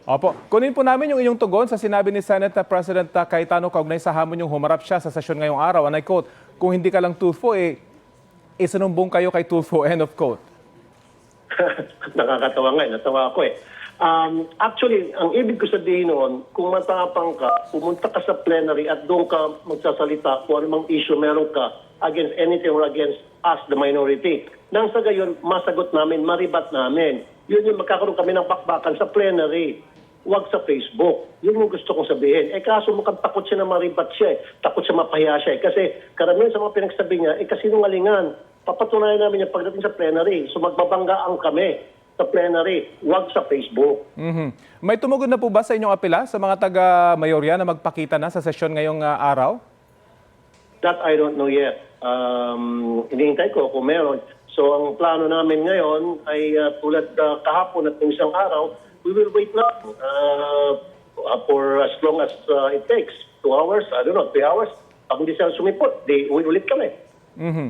Opo. Kunin po namin yung inyong tugon sa sinabi ni Senate President Cayetano kaugnay sa hamon yung humarap siya sa sesyon ngayong araw. And I quote, kung hindi ka lang Tulfo, isinumbong kayo kay Tulfo, end of quote. Nakakatawa nga, natawa ako eh. Actually, ang ibig ko sabihin noon, kung matapang ka, pumunta ka sa plenary at doon ka magsasalita kung anumang issue meron ka against anything or against us, the minority. Nang sa gayon, masagot namin, maribat namin. Yun yung magkakaroon kami ng bakbakan sa plenary. Huwag sa Facebook. Yun yung gusto kong sabihin. Kaso mukhang takot siya na maribat siya eh. Takot siya mapahiya siya eh. Kasi karamihan sa mga pinagsabi niya, kasinungalingan. Papatunayan namin yung pagdating sa plenary. So magbabanggaan kami sa plenary. Huwag sa Facebook. May tumugon na po ba sa inyong apela sa mga taga-mayorya na magpakita na sa sesyon ngayong araw? That I don't know yet. Hinihintay ko kung meron. So ang plano namin ngayon ay tulad kahapon at ng isang araw, we will wait lang for as long as it takes. 2 hours, I don't know, 3 hours. Pag hindi sila sumipot, uwi ulit kami.